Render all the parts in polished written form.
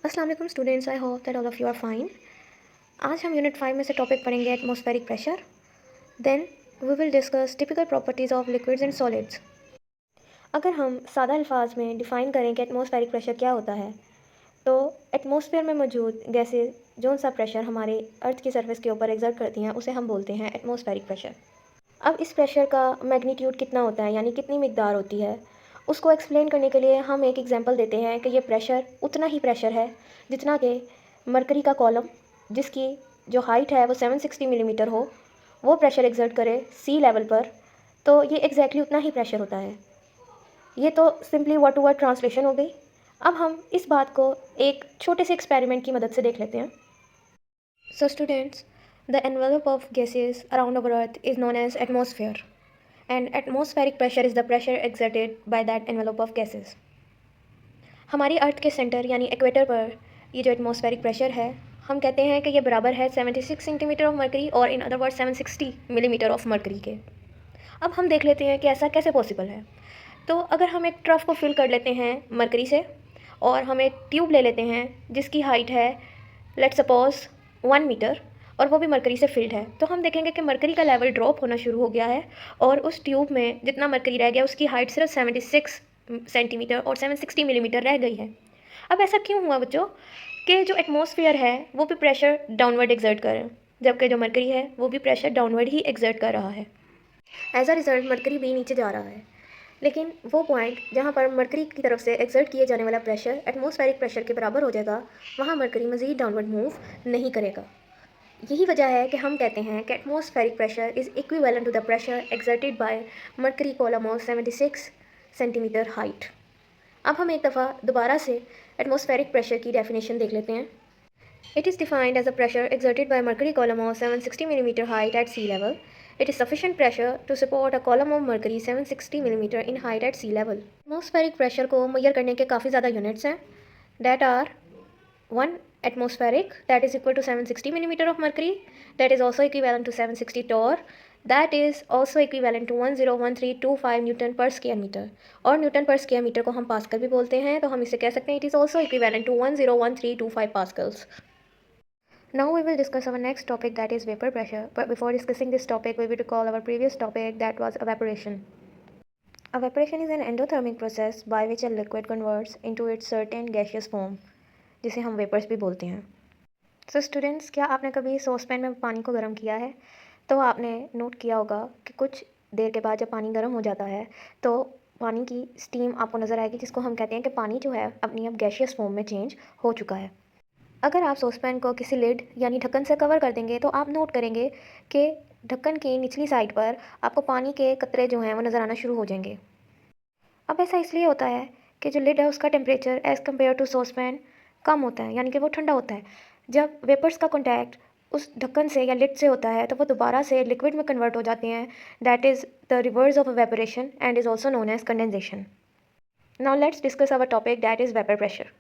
अस्सलाम वालेकुम students, I hope that all of you are fine. आज हम यूनिट 5 में से टॉपिक पढ़ेंगे atmospheric pressure. Then we will discuss typical properties of liquids and solids. अगर हम सादा अल्फाज में डिफ़ाइन करें कि एटमॉस्फेरिक प्रेशर क्या होता है, तो एटमॉस्फेयर में मौजूद गैसेज जो सा प्रेशर हमारे अर्थ की सरफेस के ऊपर एग्जर्ट करती हैं उसे हम बोलते हैं एटमॉस्फेरिक प्रेशर। अब इस प्रेशर का मैग्नीट्यूड कितना होता है, यानी कितनी मिकदार होती है, उसको एक्सप्लेन करने के लिए हम एक एग्जांपल देते हैं कि ये प्रेशर उतना ही प्रेशर है जितना कि मरकरी का कॉलम, जिसकी जो हाइट है वो 760 मिलीमीटर हो, वो प्रेशर एग्जर्ट करे सी लेवल पर, तो ये एग्जैक्टली उतना ही प्रेशर होता है। ये तो simply word to word translation हो गई। अब हम इस बात को एक छोटे से एक्सपेरिमेंट की मदद से देख लेते हैं। So students, the envelope of gases around our earth is known as atmosphere, and atmospheric pressure is the pressure exerted by that envelope of gases. हमारी अर्थ के सेंटर यानी इक्वेटर पर ये जो एटमॉस्फेरिक प्रेशर है, हम कहते हैं कि ये बराबर है 76 सेंटीमीटर ऑफ मरकरी और in other word 760 millimetre of mercury के। अब हम देख लेते हैं कि ऐसा कैसे पॉसिबल है। तो अगर हम एक ट्रफ को फिल कर लेते हैं मरकरी से और हम एक ट्यूब ले लेते हैं जिसकी हाइट है लेट्स सपोज 1 मीटर और वो भी मरकरी से फिल्ड है, तो हम देखेंगे कि मरकरी का लेवल ड्रॉप होना शुरू हो गया है और उस ट्यूब में जितना मरकरी रह गया उसकी हाइट सिर्फ 76 सेंटीमीटर और 760 मिलीमीटर रह गई है। अब ऐसा क्यों हुआ बच्चों कि जो एटमॉस्फेयर है वो भी प्रेशर डाउनवर्ड एग्जर्ट कर रहे हैं, जबकि जो मरकरी है वो भी प्रेशर डाउनवर्ड ही एग्जर्ट कर रहा है। एज अ रिजल्ट मरकरी भी नीचे जा रहा है, लेकिन वो पॉइंट जहाँ पर मरकरी की तरफ से एक्सर्ट किए जाने वाला प्रेशर एटमॉस्फेरिक प्रेशर के बराबर हो जाएगा, वहाँ मरकरी मज़ीद डाउनवर्ड मूव नहीं करेगा। यही वजह है कि हम कहते हैं कि atmospheric pressure is equivalent to the pressure exerted by mercury column of 76 centimetre height. अब हम एक दफ़ा दोबारा से एटमॉस्फेरिक प्रेशर की डेफिनेशन देख लेते हैं। It is defined as a pressure exerted by a mercury column of 760 mm height at sea level. It is sufficient pressure to support a column of mercury 760 mm in height at sea level. Atmospheric pressure को major करने के काफ़ी ज़्यादा units हैं, that are 1 atmospheric, that is equal to 760 mm of mercury, that is also equivalent to 760 torr, that is also equivalent to 101325 Newton पर square metre. और Newton पर square metre को हम पास्कल भी बोलते हैं, तो हम इसे कह सकते हैं it is also equivalent to 101325 pascals. Now we will discuss our next topic, that is vapor pressure. But before discussing this topic, we will recall our previous topic, that was evaporation. Evaporation is an endothermic process by which a liquid converts into its certain gaseous form, जिसे हम vapours भी बोलते हैं। So students, क्या आपने कभी saucepan में पानी को गर्म किया है? तो आपने नोट किया होगा कि कुछ देर के बाद जब पानी गर्म हो जाता है तो पानी की स्टीम आपको नज़र आएगी, जिसको हम कहते हैं कि पानी जो है अपनी अब गैशियस फॉर्म में चेंज हो चुका है। अगर आप सॉसपैन को किसी लिड यानी ढक्कन से कवर कर देंगे तो आप नोट करेंगे कि ढक्कन की निचली साइड पर आपको पानी के कतरे जो हैं वो नज़र आना शुरू हो जाएंगे। अब ऐसा इसलिए होता है कि जो लिड है उसका temperature as compare to saucepan कम होता है, यानी कि वो ठंडा होता है। जब वेपर्स का कॉन्टैक्ट उस ढक्कन से या लिड से होता है तो वो दोबारा से लिक्विड में कन्वर्ट हो जाते हैं। That is the reverse of evaporation and is also known as condensation. Now let's discuss our topic, that is vapour pressure.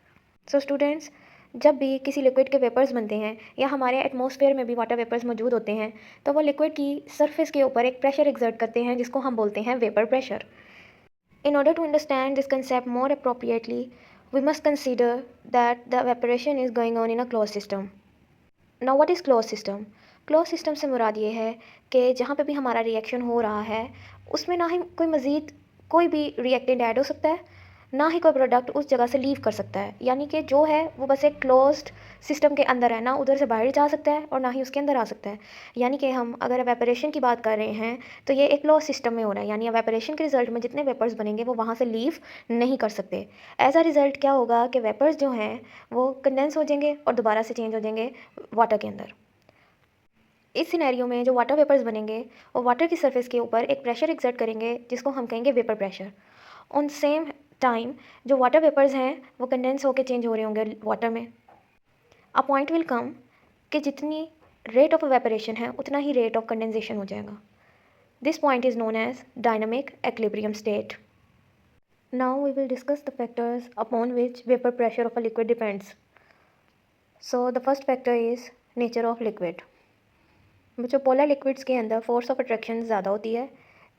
So students, जब भी किसी लिक्विड के वेपर्स बनते हैं या हमारे एटमॉस्फेयर में भी वाटर वेपर्स मौजूद होते हैं, तो वो लिक्विड की सरफेस के ऊपर एक प्रेशर एक्सर्ट करते हैं जिसको हम बोलते हैं vapour pressure. In order to understand this concept more appropriately, we must consider that the evaporation is going on in a closed system. Now what is closed system? Closed system से मुराद ये है कि जहाँ पे भी हमारा रिएक्शन हो रहा है उसमें ना ही कोई मज़ीद कोई भी रिएक्टेंट ऐड हो सकता है, ना ही कोई प्रोडक्ट उस जगह से लीव कर सकता है। यानी कि जो है वो बस एक क्लोज्ड सिस्टम के अंदर है, ना उधर से बाहर जा सकता है और ना ही उसके अंदर आ सकता है। यानी कि हम अगर एवेपोरेशन की बात कर रहे हैं तो ये एक क्लोज सिस्टम में हो रहा है, यानी एवेपोरेशन के रिजल्ट में जितने वेपर्स बनेंगे वो वहाँ से लीव नहीं कर सकते। एज अ रिज़ल्ट क्या होगा कि वेपर्स जो हैं वो कंडेंस हो जाएंगे और दोबारा से चेंज हो जाएंगे वाटर के अंदर। इस सिनेरियो में जो वाटर वेपर्स बनेंगे वो वाटर की सरफेस के ऊपर एक प्रेशर एक्सर्ट करेंगे जिसको हम कहेंगे vapour pressure. On same time जो वाटर वेपर्स हैं वो कंडेंस होकर चेंज हो रहे होंगे वाटर में। अ पॉइंट विल कम कि जितनी रेट ऑफ एवेपोरेशन है उतना ही रेट ऑफ कंडेंसेशन हो जाएगा। This point is known as dynamic equilibrium state. Now we will discuss the factors upon which vapour pressure of a liquid depends. So the first factor is nature of liquid. जो polar liquids के अंदर force of attraction ज़्यादा होती है,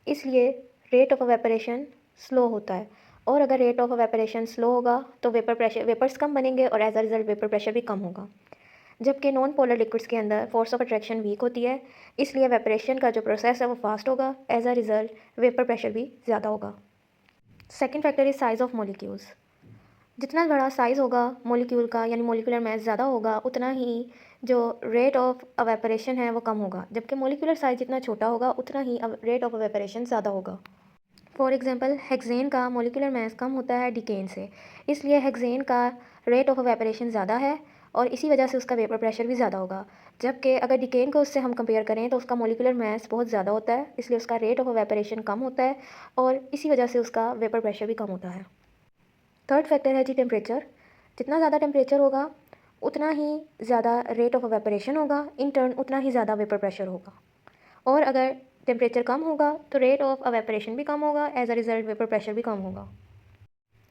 इसलिए rate of evaporation slow होता है। और अगर रेट ऑफ एवेपोरेशन स्लो होगा तो वेपर्स कम बनेंगे और as a result vapour pressure भी कम होगा। जबकि नॉन पोलर लिक्विड्स के अंदर फोर्स ऑफ अट्रैक्शन वीक होती है, इसलिए एवेपोरेशन का जो प्रोसेस है वो फास्ट होगा, as a result vapour pressure भी ज़्यादा होगा। Second factor is size of molecules. जितना बड़ा साइज़ होगा मोलिक्यूल का, यानी मोलिकुलर मास ज़्यादा होगा, उतना ही जो रेट ऑफ एवेपोरेशन है वो कम होगा। जबकि मोलिकुलर साइज़ जितना छोटा होगा उतना ही रेट ऑफ एवेपोरेशन ज़्यादा होगा। फॉर एग्जांपल हेक्सेन का मोलिकुलर मास कम होता है डिकेन से, इसलिए हेक्सेन का रेट ऑफ एवेपोरेशन ज़्यादा है और इसी वजह से उसका वेपर प्रेशर भी ज़्यादा होगा। जबकि अगर डिकेन को उससे हम कंपेयर करें तो उसका मोलिकुलर मास बहुत ज़्यादा होता है, इसलिए उसका रेट ऑफ एवेपोरेशन कम होता है और इसी वजह से उसका वेपर प्रेशर भी कम होता है। थर्ड फैक्टर है जी टेम्परेचर। जितना ज़्यादा टेम्परेचर होगा उतना ही ज़्यादा रेट ऑफ एवेपोरेशन होगा, इन टर्न उतना ही ज़्यादा वेपर प्रेशर होगा। और अगर टेम्परेचर कम होगा तो रेट ऑफ एवेपोरेशन भी कम होगा, as a result vapour pressure भी कम होगा।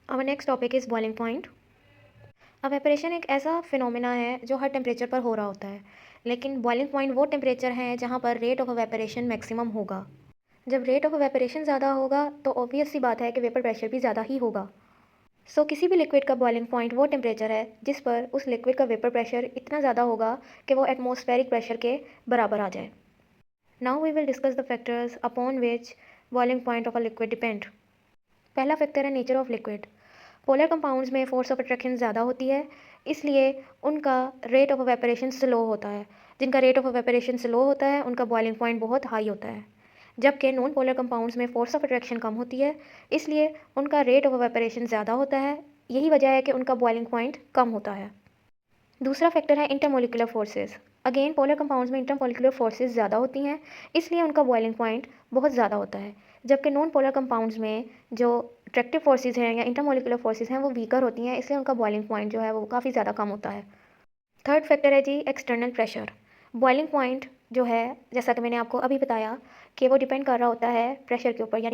Our next topic is boiling point. Evaporation एक ऐसा फिनोमेना है जो हर टेम्परेचर पर हो रहा होता है, लेकिन बॉइलिंग पॉइंट वो टेम्परेचर है जहाँ पर रेट ऑफ एवेपोरेशन मैक्सिमम होगा। जब रेट ऑफ एवेपोरेशन ज़्यादा होगा तो ऑब्वियस सी बात है कि वेपर प्रेशर भी ज़्यादा ही होगा। किसी भी लिक्विड का बॉइलिंग पॉइंट वो टेम्परेचर है जिस पर उस लिक्विड का वेपर प्रेशर इतना ज़्यादा होगा कि वो एटमॉस्फेरिक प्रेशर के बराबर आ जाए। Now we will discuss the factors upon which boiling point of a liquid depend. पहला फैक्टर है nature of liquid. Polar compounds में फोर्स ऑफ अट्रैक्शन ज़्यादा होती है, इसलिए उनका रेट ऑफ एवेपोरेशन स्लो होता है। जिनका रेट ऑफ एवेपोरेशन स्लो होता है उनका बॉइलिंग पॉइंट बहुत हाई होता है। जबकि नॉन पोलर कंपाउंड्स में फोर्स ऑफ अट्रैक्शन कम होती है, इसलिए उनका रेट ऑफ एवेपोरेशन ज़्यादा होता है। यही वजह है कि उनका बॉइलिंग पॉइंट कम होता है। दूसरा फैक्टर है intermolecular forces. Again polar compounds में इंटरमोलिकुलर फोर्सेस ज़्यादा होती हैं, इसलिए उनका बॉइलिंग पॉइंट बहुत ज़्यादा होता है। जबकि नॉन पोलर कंपाउंड्स में जो अट्रैक्टिव फोर्सेस हैं या इंटरमोलिकुलर फोर्सेस हैं वो वीकर होती हैं, इसलिए उनका बॉइलिंग पॉइंट जो है वो काफ़ी ज़्यादा कम होता है। थर्ड फैक्टर है जी एक्सटर्नल प्रेशर। बॉइलिंग पॉइंट जो है, जैसा कि मैंने आपको अभी बताया कि वो डिपेंड कर रहा होता है प्रेशर के ऊपर, यानी